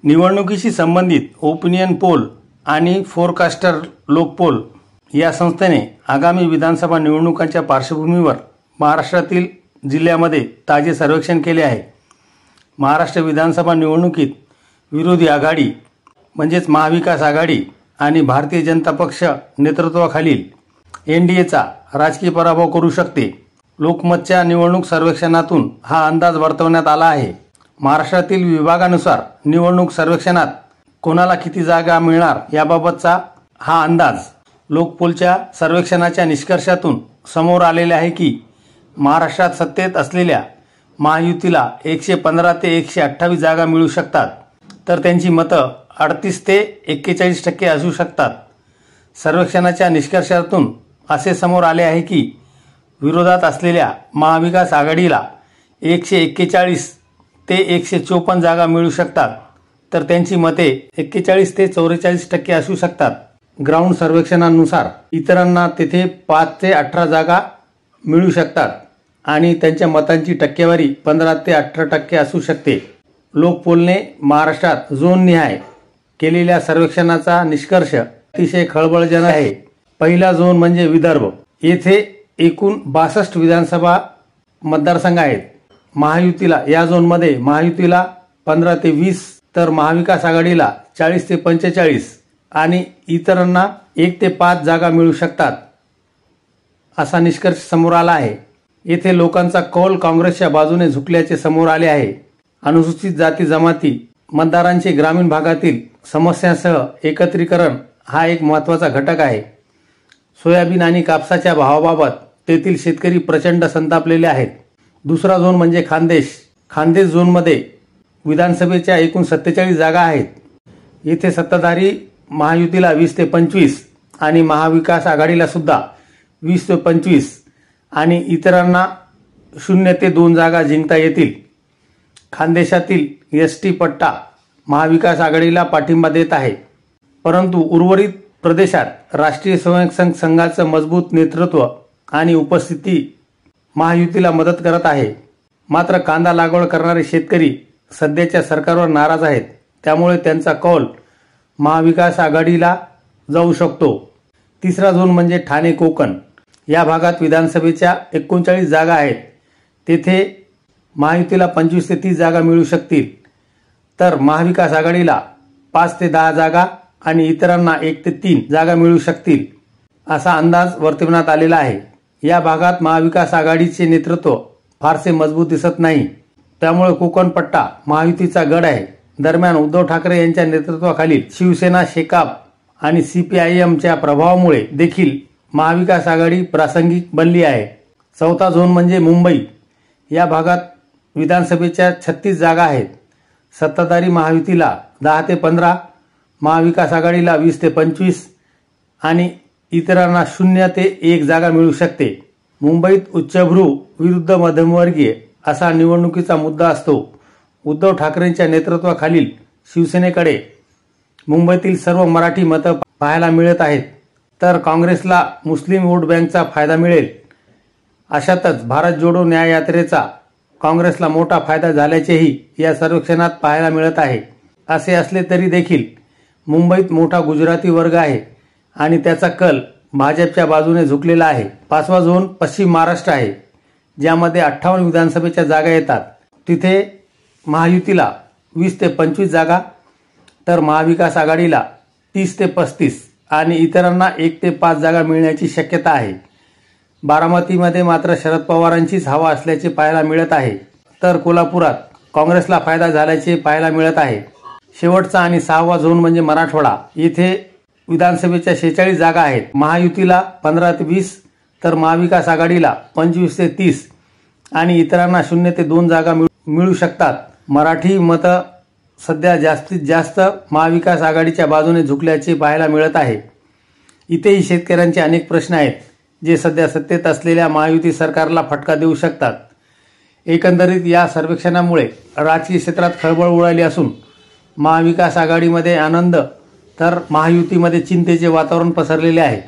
निवडणुकीशी संबंधित opinion poll आणि फोरकास्टर लोकपोल या संस्थेने आगामी विधानसभा निवडणुकांच्या पार्श्वभूमीवर महाराष्ट्रातील जिल्ह्यामध्ये ताजे सर्वेक्षण केले आहे। महाराष्ट्र विधानसभा निवडणुकीत विरोधी आघाडी म्हणजेच महाविकास आघाडी आणि भारतीय जनता पक्ष नेतृत्वाखालील एनडीएचा राजकीय पराभव करू शकते। लोकमतच्या निवडणूक सर्वेक्षणातून हा अंदाज वर्तवण्यात आला आहे। महाराष्ट्रातील विभागानुसार निवडणूक सर्वेक्षणात कोणाला किती जागा मिळणार याबाबतचा हा अंदाज लोकपोलच्या सर्वेक्षणाच्या निष्कर्षातून समोर आलेले आहे की महाराष्ट्रात सत्तेत असलेल्या महायुतीला 115 ते 128 जागा मिळू शकतात, तर त्यांची मतं 38 ते 41% असू शकतात। सर्वेक्षणाच्या निष्कर्षातून असे समोर आले आहे की विरोधात असलेल्या महाविकास आघाडीला 141 ते 154 जागा मिळू शकतात, तर त्यांची मते 41 ते 44% असू शकतात। ग्राउंड सर्वेक्षणानुसार इतरांना तेथे 5 ते 18 जागा मिळू शकतात आणि त्यांच्या मतांची टक्केवारी 15 ते 18% असू शकते। लोकपोलने महाराष्ट्रात झोननिहाय केलेल्या सर्वेक्षणाचा निष्कर्ष अतिशय खळबळजनक आहे। पहिला झोन म्हणजे विदर्भ। येथे एकूण 62 विधानसभा मतदारसंघ आहेत। या झोनमध्ये महायुतीला 15 ते 20 तर महाविकास आघाडीला 40 ते 45 आणि इतरांना 1 ते 5 जागा मिळू शकतात असा निष्कर्ष समोर आला आहे। येथे लोकांचा कौल काँग्रेसच्या बाजूने झुकल्याचे समोर आले आहे। अनुसूचित जाती जमाती मतदारांचे ग्रामीण भागातील समस्यांसह एकत्रीकरण हा एक महत्त्वाचा घटक आहे। सोयाबीन आणि कापसाच्या भावाबाबत तेथील शेतकरी प्रचंड संतापलेले आहेत। दुसरा झोन म्हणजे खान्देश झोनमध्ये विधानसभेच्या एकूण 47 जागा आहेत। येथे सत्ताधारी महायुतीला 20 ते 25 आणि महाविकास आघाडीला सुद्धा 20 ते 25 आणि इतरांना 0 ते 2 जागा जिंकता येतील। खानदेशातील एसटी पट्टा महाविकास आघाडीला पाठिंबा देत आहे, परंतु उर्वरित प्रदेशात राष्ट्रीय स्वयंसेवक संघाचं मजबूत नेतृत्व आणि उपस्थिती महायुतीला मदत करत आहे। मात्र कांदा लागवड करणारे शेतकरी सध्याच्या सरकारवर नाराज आहेत, त्यामुळे त्यांचा कौल महाविकास आघाडीला जाऊ शकतो। तिसरा झोन म्हणजे ठाणे कोकण। या भागात विधानसभेच्या 39 जागा आहेत। तेथे महायुतीला 25 ते 30 जागा मिळू शकतील, तर महाविकास आघाडीला 5 ते 10 जागा आणि इतरांना 1 ते 3 जागा मिळू शकतील असा अंदाज वर्तवण्यात आलेला आहे। या भागात महाविकास आघाडीचे नेतृत्व फारसे मजबूत दिसत नाही, त्यामुळे कोकण पट्टा महायुतीचा गड आहे। दरम्यान उद्धव ठाकरे यांच्या नेतृत्वाखालील शिवसेना, शेकाप आणि CPIMच्या प्रभावामुळे देखील महाविकास आघाडी प्रासंगिक बनली आहे। चौथा झोन म्हणजे मुंबई। या भागात विधानसभेच्या 36 जागा आहेत। सत्ताधारी महायुतीला 10 ते 15, महाविकास आघाडीला 20 ते 25 आणि इतरांना 0 ते 1 जागा मिळू शकते। मुंबईत उच्चभ्रू विरुद्ध मध्यमवर्गीय असा निवडणुकीचा मुद्दा असतो। उद्धव ठाकरेंच्या नेतृत्वाखालील शिवसेनेकडे मुंबईतील सर्व मराठी मतं पाहायला मिळत आहेत, तर काँग्रेसला मुस्लिम वोट बँकचा फायदा मिळेल। अशातच भारत जोडो न्याय यात्रेचा काँग्रेसला मोठा फायदा झाल्याचेही या सर्वेक्षणात पाहायला मिळत आहे। असे असले तरी देखील मुंबईत मोठा गुजराती वर्ग आहे आणि त्याचा कल भाजपच्या बाजूने झुकलेला आहे। पाचवा झोन पश्चिम महाराष्ट्र आहे, ज्यामध्ये 58 विधानसभेच्या जागा येतात। तिथे महायुतीला 20 ते 25 जागा तर महाविकास आघाडीला 30 ते 35 आणि इतरांना 1 ते 5 जागा मिळण्याची शक्यता आहे। बारामतीमध्ये मात्र शरद पवारांचीच हवा असल्याचे पाहायला मिळत आहे, तर कोल्हापुरात काँग्रेसला फायदा झाल्याचे पाहायला मिळत आहे। शेवटचा आणि 6वा झोन म्हणजे मराठवाडा। येथे विधानसभेच्या 46 जागा आहेत। महायुतीला 15 ते 20 तर महाविकास आघाडीला 25 ते 30 आणि इतरांना 0 ते 2 जागा मिळू शकतात। मराठी मतं सध्या जास्तीत जास्त महाविकास आघाडीच्या बाजूने झुकल्याचे पाहायला मिळत आहे। इथेही शेतकऱ्यांचे अनेक प्रश्न आहेत, जे सध्या सत्तेत असलेल्या महायुती सरकारला फटका देऊ शकतात। एकंदरीत या सर्वेक्षणामुळे राजकीय क्षेत्रात खळबळ उडाली असून महाविकास आघाडीमध्ये आनंद तर महायुतीमध्ये चिंतेचे वातावरण पसरलेले आहे।